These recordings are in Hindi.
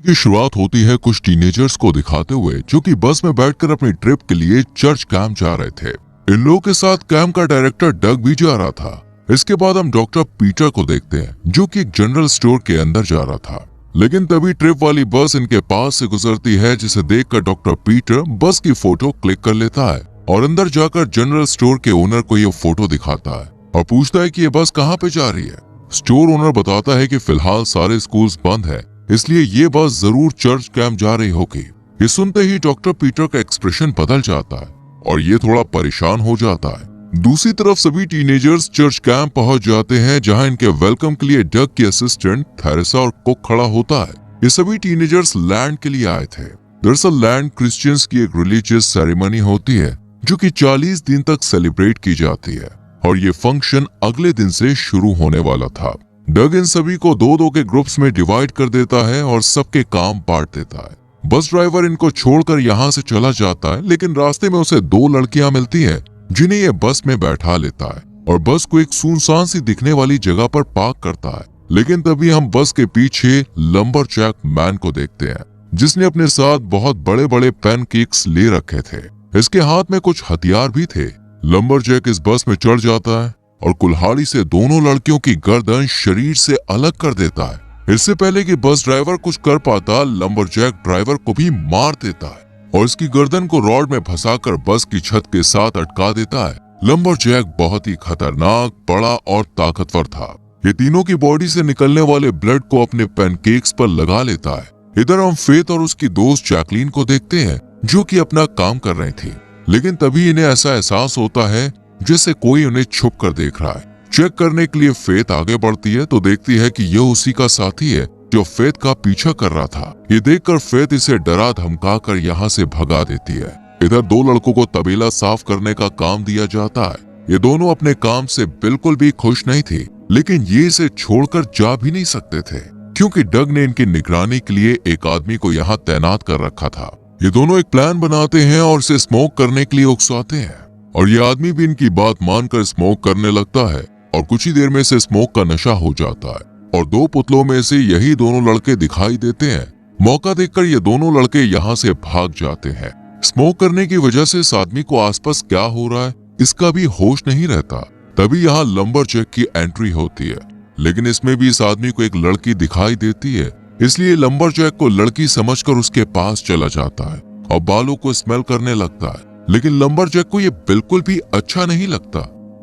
की शुरुआत होती है कुछ टीनेजर्स को दिखाते हुए जो कि बस में बैठकर अपनी ट्रिप के लिए चर्च कैंप जा रहे थे। इन लोगों के साथ कैंप का डायरेक्टर डग भी जा रहा था। इसके बाद हम डॉक्टर पीटर को देखते हैं जो कि एक जनरल स्टोर के अंदर जा रहा था। लेकिन तभी ट्रिप वाली बस इनके पास से गुजरती है, जिसे देखकर डॉक्टर पीटर बस की फोटो क्लिक कर लेता है और अंदर जाकर जनरल स्टोर के ओनर को ये फोटो दिखाता है और पूछता है कि ये बस कहाँ पे जा रही है। स्टोर ओनर बताता है कि फिलहाल सारे स्कूल्स बंद है, इसलिए ये बस जरूर चर्च कैंप जा रही होगी। ये सुनते ही डॉक्टर पीटर का एक्सप्रेशन बदल जाता है और ये थोड़ा परेशान हो जाता है। दूसरी तरफ सभी टीनेजर्स चर्च कैंप पहुंच जाते हैं, जहां इनके वेलकम के लिए डग की असिस्टेंट थेरेसा और कुक खड़ा होता है। ये सभी टीनेजर्स लैंड के लिए आए थे। दरअसल लैंड क्रिश्चियंस की एक रिलीजियस सेरेमनी होती है जो कि 40 दिन तक सेलिब्रेट की जाती है और ये फंक्शन अगले दिन से शुरू होने वाला था। डग इन सभी को दो दो के ग्रुप्स में डिवाइड कर देता है और सबके काम बांट देता है। बस ड्राइवर इनको छोड़कर यहाँ से चला जाता है, लेकिन रास्ते में उसे दो लड़कियां मिलती हैं जिन्हें ये बस में बैठा लेता है और बस को एक सुनसान सी दिखने वाली जगह पर पार्क करता है। लेकिन तभी हम बस के पीछे लंबरजैक मैन को देखते हैं जिसने अपने साथ बहुत बड़े बड़े पैनकेक्स ले रखे थे। इसके हाथ में कुछ हथियार भी थे। लंबरजैक इस बस में चढ़ जाता है और कुल्हाड़ी से दोनों लड़कियों की गर्दन शरीर से अलग कर देता है। इससे पहले कि बस ड्राइवर कुछ कर पाता, लंबरजैक ड्राइवर को भी मार देता है और इसकी गर्दन को रॉड में फंसाकर बस की छत के साथ अटका देता है। लंबरजैक बहुत ही खतरनाक, बड़ा और ताकतवर था। ये तीनों की बॉडी से निकलने वाले ब्लड को अपने पैनकेक्स पर लगा लेता है। इधर हम फेथ और उसकी दोस्त जैकलीन को देखते हैं जो कि अपना काम कर रही थी, लेकिन तभी इन्हें ऐसा एहसास होता है जैसे कोई उन्हें छुप कर देख रहा है। चेक करने के लिए फेथ आगे बढ़ती है तो देखती है कि यह उसी का साथी है जो फेथ का पीछा कर रहा था। ये देखकर फेथ इसे डरा धमका कर यहाँ से भगा देती है। इधर दो लड़कों को तबेला साफ करने का काम दिया जाता है। ये दोनों अपने काम से बिल्कुल भी खुश नहीं थे, लेकिन ये इसे छोड़कर जा भी नहीं सकते थे क्योंकि डग ने इनकी निगरानी के लिए एक आदमी को यहाँ तैनात कर रखा था। ये दोनों एक प्लान बनाते हैं और इसे स्मोक करने के लिए उकसाते हैं और ये आदमी भी इनकी बात मानकर स्मोक करने लगता है और कुछ ही देर में इसे स्मोक का नशा हो जाता है और दो पुतलों में से यही दोनों लड़के दिखाई देते हैं। मौका देखकर ये दोनों लड़के यहाँ से भाग जाते हैं। स्मोक करने की वजह से इस आदमी को आसपास क्या हो रहा है इसका भी होश नहीं रहता। तभी यहाँ लंबरजैक की एंट्री होती है, लेकिन इसमें भी इस आदमी को एक लड़की दिखाई देती है, इसलिए लंबरजैक को लड़की समझकर उसके पास चला जाता है और बालों को स्मेल करने लगता है। लेकिन लंबरजैक को ये बिल्कुल भी अच्छा नहीं लगता,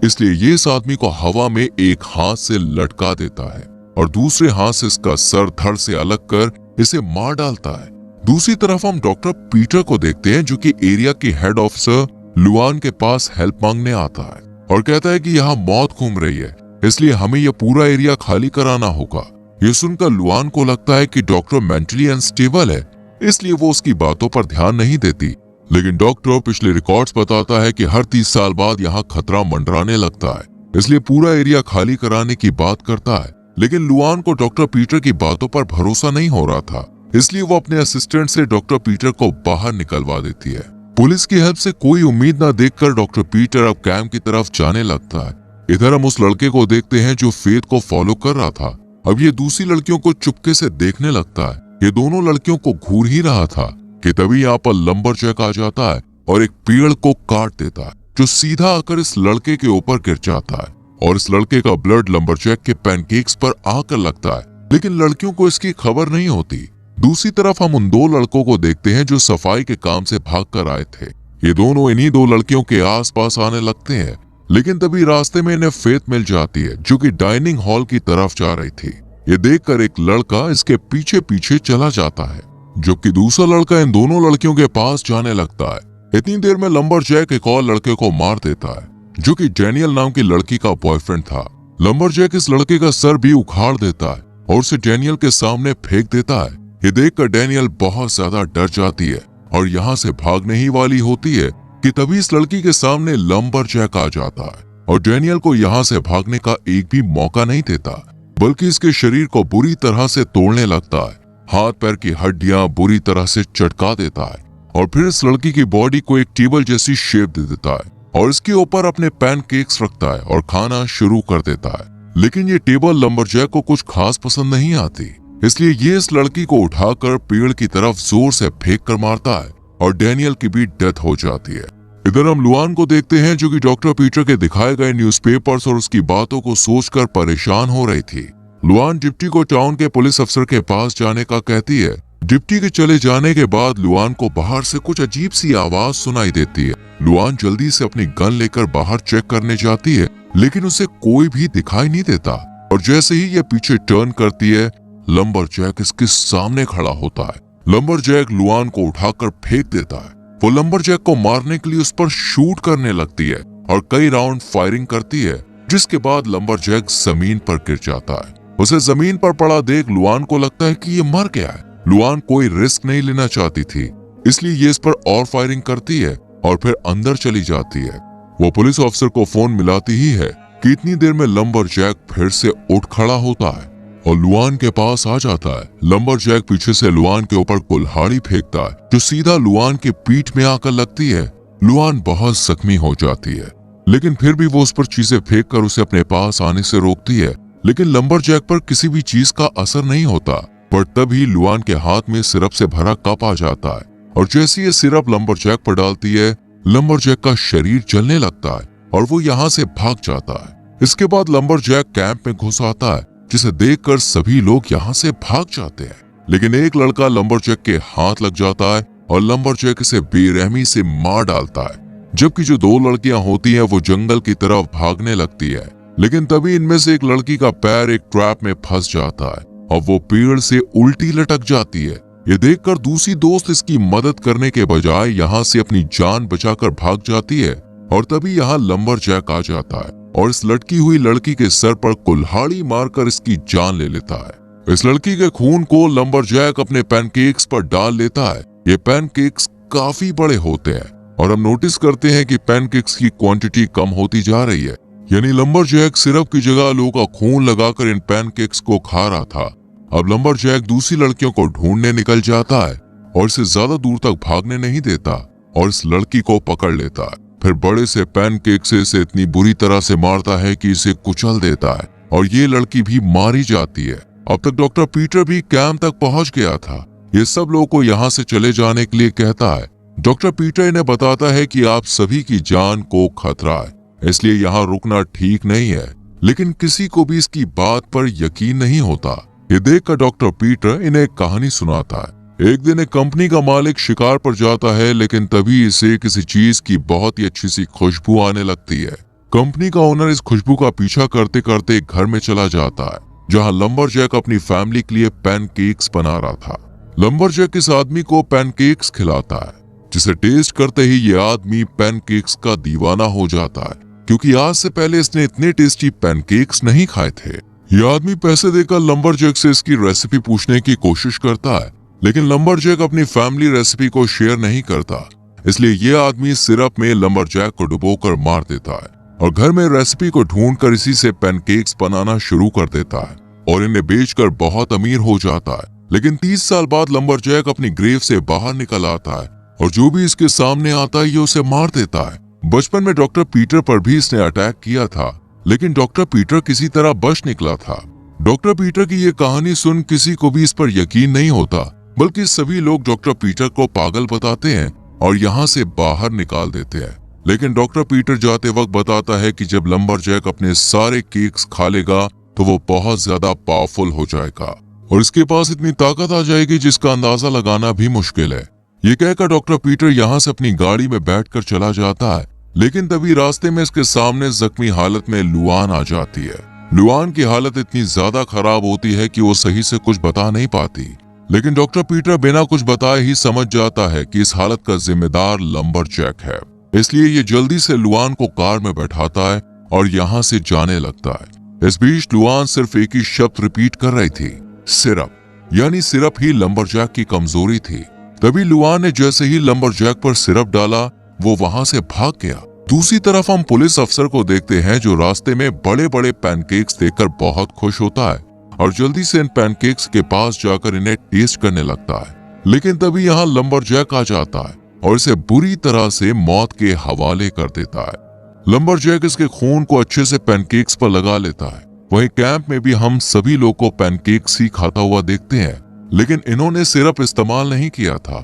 इसलिए ये इस आदमी को हवा में एक हाथ से लटका देता है और दूसरे हाथ से इसका सर धड़ से अलग कर इसे मार डालता है। दूसरी तरफ हम डॉक्टर पीटर को देखते हैं जो कि एरिया की हेड ऑफिसर लुआन के पास हेल्प मांगने आता है और कहता है कि यहाँ मौत घूम रही है, इसलिए हमें यह पूरा एरिया खाली कराना होगा। ये सुनकर लुआन को लगता है कि डॉक्टर मेंटली अनस्टेबल है, इसलिए वो उसकी बातों पर ध्यान नहीं देती। लेकिन डॉक्टर पिछले रिकॉर्ड्स बताता है कि हर 30 साल बाद यहाँ खतरा मंडराने लगता है, इसलिए पूरा एरिया खाली कराने की बात करता है। लेकिन लुआन को डॉक्टर पीटर की बातों पर भरोसा नहीं हो रहा था, इसलिए वो अपने असिस्टेंट से डॉक्टर पीटर को बाहर निकलवा देती है। पुलिस की हेल्प से कोई उम्मीद न देखकर डॉक्टर पीटर अब कैंप की तरफ जाने लगता है। इधर हम उस लड़के को देखते हैं जो फेथ को फॉलो कर रहा था। अब ये दूसरी लड़कियों को चुपके से देखने लगता है। ये दोनों लड़कियों को घूर ही रहा था कि तभी यहाँ पर लंबरजैक आ जाता है और एक पेड़ को काट देता है जो सीधा आकर इस लड़के के ऊपर गिर जाता है और इस लड़के का ब्लड लंबरजैक के पैनकेक्स पर आकर लगता है, लेकिन लड़कियों को इसकी खबर नहीं होती। दूसरी तरफ हम उन दो लड़कों को देखते हैं जो सफाई के काम से भागकर आए थे। ये दोनों इन्हीं दो लड़कियों के आसपास आने लगते हैं, लेकिन तभी रास्ते में इन्हें फेथ मिल जाती है जो कि डाइनिंग हॉल की तरफ जा रही थी। ये देखकर एक लड़का इसके पीछे पीछे चला जाता है, जबकि दूसरा लड़का इन दोनों लड़कियों के पास जाने लगता है। इतनी देर में लंबरजैक एक और लड़के को मार देता है जो कि डैनियल नाम की लड़की का बॉयफ्रेंड था। लंबरजैक इस लड़के का सर भी उखाड़ देता है और उसे डैनियल के सामने फेंक देता है। ये देखकर डैनियल बहुत ज्यादा डर जाती है और यहाँ से भागने ही वाली होती है कि तभी इस लड़की के सामने लंबरजैक आ जाता है और डैनियल को यहाँ से भागने का एक भी मौका नहीं देता, बल्कि इसके शरीर को बुरी तरह से तोड़ने लगता है। हाथ पैर की हड्डियां बुरी तरह से चटका देता है और फिर इस लड़की की बॉडी को एक टेबल जैसी शेप दे देता है और इसके ऊपर अपने पैनकेक्स रखता है और खाना शुरू कर देता है। लेकिन ये टेबल लंबरजैक को कुछ खास पसंद नहीं आती। इसलिए ये इस लड़की को उठाकर पेड़ की तरफ जोर से फेंक कर मारता है और डैनियल की भी डेथ हो जाती है। इधर हम लुआन को देखते हैं जो कि डॉक्टर पीटर के दिखाए गए न्यूज़पेपर्स और उसकी बातों को सोचकर परेशान हो रही थी। लुआन डिप्टी को टाउन के पुलिस अफसर के पास जाने का कहती है। डिप्टी के चले जाने के बाद लुआन को बाहर से कुछ अजीब सी आवाज सुनाई देती है। लुआन जल्दी से अपनी गन लेकर बाहर चेक करने जाती है, लेकिन उसे कोई भी दिखाई नहीं देता। और जैसे ही यह पीछे टर्न करती है, लंबरजैक इसके सामने खड़ा होता है। लंबरजैक लुआन को उठाकर फेंक देता है। वो लंबरजैक को मारने के लिए उस पर शूट करने लगती है और कई राउंड फायरिंग करती है, जिसके बाद लंबरजैक जमीन पर गिर जाता है। उसे जमीन पर पड़ा देख लुआन को लगता है कि ये मर गया है। लुआन कोई रिस्क नहीं लेना चाहती थी, इसलिए ये इस पर और फायरिंग करती है और फिर अंदर चली जाती है। वो पुलिस ऑफिसर को फोन मिलाती ही है कि इतनी देर में लंबरजैक फिर से उठ खड़ा होता है और लुआन के पास आ जाता है। लंबरजैक पीछे से लुआन के ऊपर कुल्हाड़ी फेंकता है, जो सीधा लुआन के पीठ में आकर लगती है। लुआन बहुत जख्मी हो जाती है, लेकिन फिर भी वो उस पर चीजें फेंक कर उसे अपने पास आने से रोकती है। लेकिन लंबरजैक पर किसी भी चीज का असर नहीं होता। पर तभी लुआन के हाथ में सिरप से भरा कप आ जाता है और जैसे ये सिरप लंबरजैक पर डालती है, लंबरजैक का शरीर जलने लगता है और वो यहाँ से भाग जाता है। इसके बाद लंबरजैक कैंप में घुस आता है, जिसे देखकर सभी लोग यहाँ से भाग जाते हैं। लेकिन एक लड़का लंबरजैक के हाथ लग जाता है और लंबरजैक इसे बेरहमी से मार डालता है। जबकि जो दो लड़कियां होती हैं वो जंगल की तरफ भागने लगती है, लेकिन तभी इनमें से एक लड़की का पैर एक ट्रैप में फंस जाता है और वो पेड़ से उल्टी लटक जाती है। ये देखकर दूसरी दोस्त इसकी मदद करने के बजाय यहाँ से अपनी जान बचाकर भाग जाती है और तभी यहाँ लंबरजैक आ जाता है और इस लटकी हुई लड़की के सर पर कुल्हाड़ी मारकर इसकी जान ले लेता है। इस लड़की के खून को लंबरजैक अपने पैनकेक्स पर डाल लेता है। ये पैनकेक्स काफी बड़े होते हैं और हम नोटिस करते हैं कि पैनकेक्स की क्वांटिटी कम होती जा रही है। यानी लंबरजैक सिरप की जगह लोगों का खून लगाकर इन पैनकेक्स को खा रहा था। अब लंबरजैक दूसरी लड़कियों को ढूंढने निकल जाता है और इसे ज्यादा दूर तक भागने नहीं देता और इस लड़की को पकड़ लेता है। फिर बड़े से पैनकेक से इसे इतनी बुरी तरह से मारता है कि इसे कुचल देता है और ये लड़की भी मारी जाती है। अब तक डॉक्टर पीटर भी कैंप तक पहुंच गया था। ये सब लोगों को यहाँ से चले जाने के लिए कहता है। डॉक्टर पीटर इन्हें बताता है कि आप सभी की जान को खतरा है, इसलिए यहाँ रुकना ठीक नहीं है। लेकिन किसी को भी इसकी बात पर यकीन नहीं होता। ये देखकर डॉक्टर पीटर इन्हें एक कहानी सुनाता है। एक दिन एक कंपनी का मालिक शिकार पर जाता है, लेकिन तभी इसे किसी चीज की बहुत ही अच्छी सी खुशबू आने लगती है। कंपनी का ओनर इस खुशबू का पीछा करते करते एक घर में चला जाता है, जहाँ लंबरजैक अपनी फैमिली के लिए पैनकेक्स बना रहा था। लंबरजैक इस आदमी को पैनकेक्स खिलाता है, जिसे टेस्ट करते ही ये आदमी पैनकेक्स का दीवाना हो जाता है, क्योंकि आज से पहले इसने इतने टेस्टी पैनकेक्स नहीं खाए थे। ये आदमी पैसे देकर लंबरजैक से इसकी रेसिपी पूछने की कोशिश करता है, लेकिन लंबरजैक अपनी फैमिली रेसिपी को शेयर नहीं करता। इसलिए ये आदमी सिरप में लंबरजैक को डुबोकर मार देता है और घर में रेसिपी को ढूंढकर इसी से पैनकेक्स बनाना शुरू कर देता है और इन्हें बेचकर बहुत अमीर हो जाता है। लेकिन 30 साल बाद लंबरजैक अपनी ग्रेव से बाहर निकल आता है और जो भी इसके सामने आता है ये उसे मार देता है। बचपन में डॉक्टर पीटर पर भी इसने अटैक किया था, लेकिन डॉक्टर पीटर किसी तरह बच निकला था। डॉक्टर पीटर की ये कहानी सुन किसी को भी इस पर यकीन नहीं होता, बल्कि सभी लोग डॉक्टर पीटर को पागल बताते हैं और यहाँ से बाहर निकाल देते हैं। लेकिन डॉक्टर पीटर जाते वक्त बताता है कि जब लंबरजैक अपने सारे केक्स खा लेगा तो वो बहुत ज्यादा पावरफुल हो जाएगा और इसके पास इतनी ताकत आ जाएगी जिसका अंदाजा लगाना भी मुश्किल है। ये कहकर डॉक्टर पीटर यहाँ से अपनी गाड़ी में बैठकर चला जाता है, लेकिन तभी रास्ते में इसके सामने जख्मी हालत में लुआन आ जाती है। लुआन की हालत इतनी ज्यादा खराब होती है कि वो सही से कुछ बता नहीं पाती, लेकिन डॉक्टर पीटर बिना कुछ बताए ही समझ जाता है कि इस हालत का जिम्मेदार लंबरजैक है। इसलिए ये जल्दी से लुआन को कार में बैठाता है और यहाँ से जाने लगता है। इस बीच लुआन सिर्फ एक ही शब्द रिपीट कर रही थी, सिरप। यानी सिरप ही लंबरजैक की कमजोरी थी। तभी लुआन ने जैसे ही लंबरजैक पर सिरप डाला वो वहां से भाग गया। दूसरी तरफ हम पुलिस अफसर को देखते हैं जो रास्ते में बड़े बड़े पैनकेक्स देखकर बहुत खुश होता है और जल्दी से इन पैनकेक्स के पास जाकर इन्हें टेस्ट करने लगता है। लेकिन तभी यहाँ लंबरजैक आ जाता है और इसे बुरी तरह से मौत के हवाले कर देता है। लंबरजैक इसके खून को अच्छे से पैनकेक्स पर लगा लेता है। वहीं कैंप में भी हम सभी लोग को पैनकेक्स ही खाता हुआ देखते हैं, लेकिन इन्होंने सिरप इस्तेमाल नहीं किया था।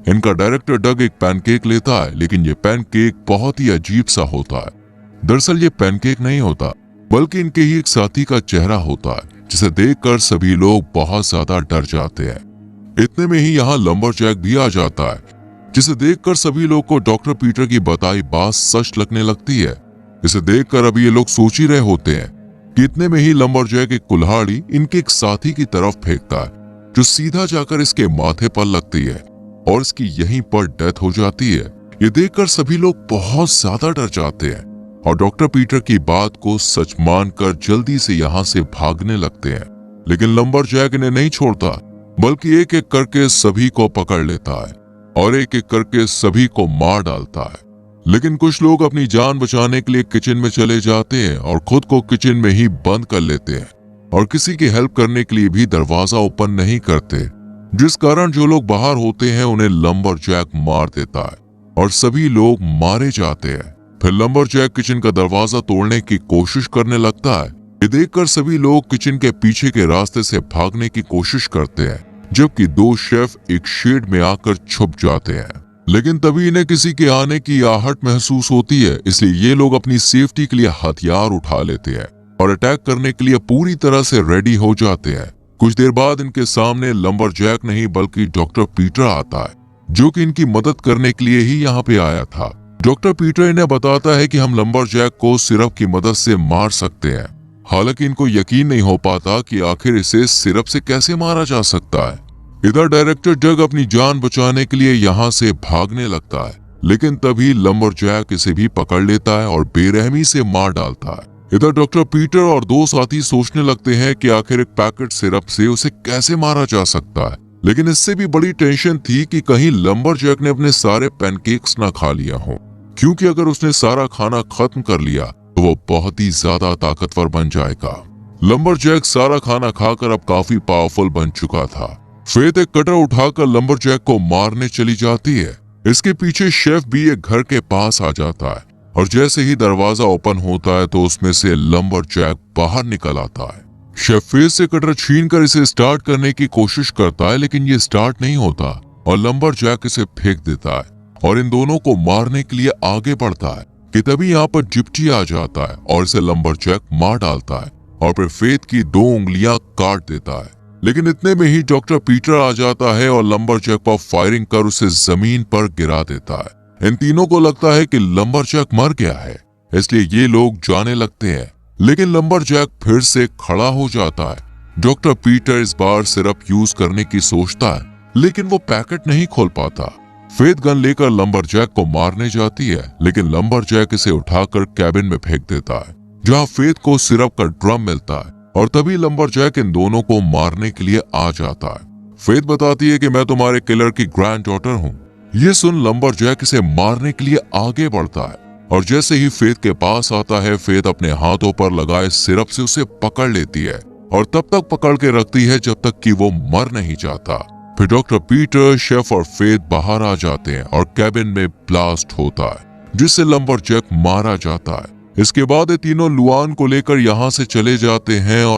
इनका डायरेक्टर डग एक पैनकेक लेता है, लेकिन ये पैनकेक बहुत ही अजीब सा होता है। दरअसल ये पैनकेक नहीं होता, बल्कि इनके ही एक साथी का चेहरा होता है, जिसे देखकर सभी लोग बहुत ज्यादा डर जाते हैं। इतने में ही यहाँ लंबरजैक भी आ जाता है, जिसे देखकर सभी लोग को डॉक्टर पीटर की बताई बात सच लगने लगती है। इसे देखकर अभी ये लोग सोच ही रहे होते हैं कि इतने में ही लंबरजैक एक कुल्हाड़ी इनके एक साथी की तरफ फेंकता है, जो सीधा जाकर इसके माथे पर लगती है और इसकी यहीं पर डेथ हो जाती है। ये देखकर सभी लोग बहुत ज्यादा डर जाते हैं और डॉक्टर पीटर की बात को सच मानकर जल्दी से यहाँ से भागने लगते हैं। लेकिन लंबरजैक इन्हें नहीं छोड़ता, बल्कि एक एक करके सभी को पकड़ लेता है और एक एक करके सभी को मार डालता है। लेकिन कुछ लोग अपनी जान बचाने के लिए किचन में चले जाते हैं और खुद को किचन में ही बंद कर लेते हैं और किसी की हेल्प करने के लिए भी दरवाजा ओपन नहीं करते, जिस कारण जो लोग बाहर होते हैं उन्हें लंबरजैक मार देता है और सभी लोग मारे जाते हैं। फिर लंबरजैक किचन का दरवाजा तोड़ने की कोशिश करने लगता है। ये देखकर सभी लोग किचन के पीछे के रास्ते से भागने की कोशिश करते हैं, जबकि दो शेफ एक शेड में आकर छुप जाते हैं। लेकिन तभी इन्हें किसी के आने की आहट महसूस होती है, इसलिए ये लोग अपनी सेफ्टी के लिए हथियार उठा लेते हैं और अटैक करने के लिए पूरी तरह से रेडी हो जाते हैं। कुछ देर बाद इनके सामने लंबरजैक नहीं बल्कि डॉक्टर पीटर आता है, जो कि इनकी मदद करने के लिए ही यहाँ पे आया था। डॉक्टर पीटर इन्हें बताता है कि हम लंबरजैक को सिरप की मदद से मार सकते हैं। हालांकि इनको यकीन नहीं हो पाता कि आखिर इसे सिरप से कैसे मारा जा सकता है। इधर डायरेक्टर डग अपनी जान बचाने के लिए यहाँ से भागने लगता है, लेकिन तभी लंबरजैक इसे भी पकड़ लेता है और बेरहमी से मार डालता है। इधर डॉक्टर पीटर और दो साथी सोचने लगते हैं कि आखिर एक पैकेट सिरप से उसे कैसे मारा जा सकता है। लेकिन इससे भी बड़ी टेंशन थी कि कहीं लंबरजैक ने अपने सारे पैनकेक्स ना खा लिया हो, क्योंकि अगर उसने सारा खाना खत्म कर लिया तो वो बहुत ही ज्यादा ताकतवर बन जाएगा। लंबरजैक सारा खाना खाकर अब काफी पावरफुल बन चुका था। फेथ एक कटर उठाकर लंबरजैक को मारने चली जाती है। इसके पीछे शेफ भी एक घर के पास आ जाता है और जैसे ही दरवाजा ओपन होता है तो उसमें से लंबरजैक बाहर निकल आता है। शेफ फेथ से कटर छीनकर इसे स्टार्ट करने की कोशिश करता है, लेकिन ये स्टार्ट नहीं होता और लंबरजैक इसे फेंक देता है और इन दोनों को मारने के लिए आगे बढ़ता है कि तभी यहाँ पर जिप्टी आ जाता है और इसे लंबरजैक मार डालता है और फिर फेथ की 2 उंगलियां काट देता है। लेकिन इतने में ही डॉक्टर पीटर आ जाता है और लंबरजैक पर फायरिंग कर उसे जमीन पर गिरा देता है। इन तीनों को लगता है कि लंबरजैक मर गया है, इसलिए ये लोग जाने लगते हैं। लेकिन लंबरजैक फिर से खड़ा हो जाता है। डॉक्टर पीटर इस बार सिरप यूज करने की सोचता है, लेकिन वो पैकेट नहीं खोल पाता। फेथ गन लेकर लंबरजैक को मारने जाती है, लेकिन लंबरजैक इसे उठाकर कैबिन में फेंक देता है, जहाँ फेथ को सिरप का ड्रम मिलता है और तभी लंबरजैक इन दोनों को मारने के लिए आ जाता है। फेथ बताती है कि मैं तुम्हारे किलर की ग्रैंड डॉटर हूँ। ये सुन लंबरजैक इसे मारने के लिए आगे बढ़ता है और जैसे ही फेथ के पास आता है, फेथ अपने हाथों पर लगाए सिरप से उसे पकड़ लेती है और तब तक पकड़ के रखती है जब तक कि वो मर नहीं जाता। फिर डॉक्टर पीटर, शेफ और फेथ बाहर आ जाते हैं और कैबिन में ब्लास्ट होता है, जिससे लंबरजैक मारा जाता है। इसके बाद ये तीनों लुआन को लेकर यहाँ से चले जाते हैं और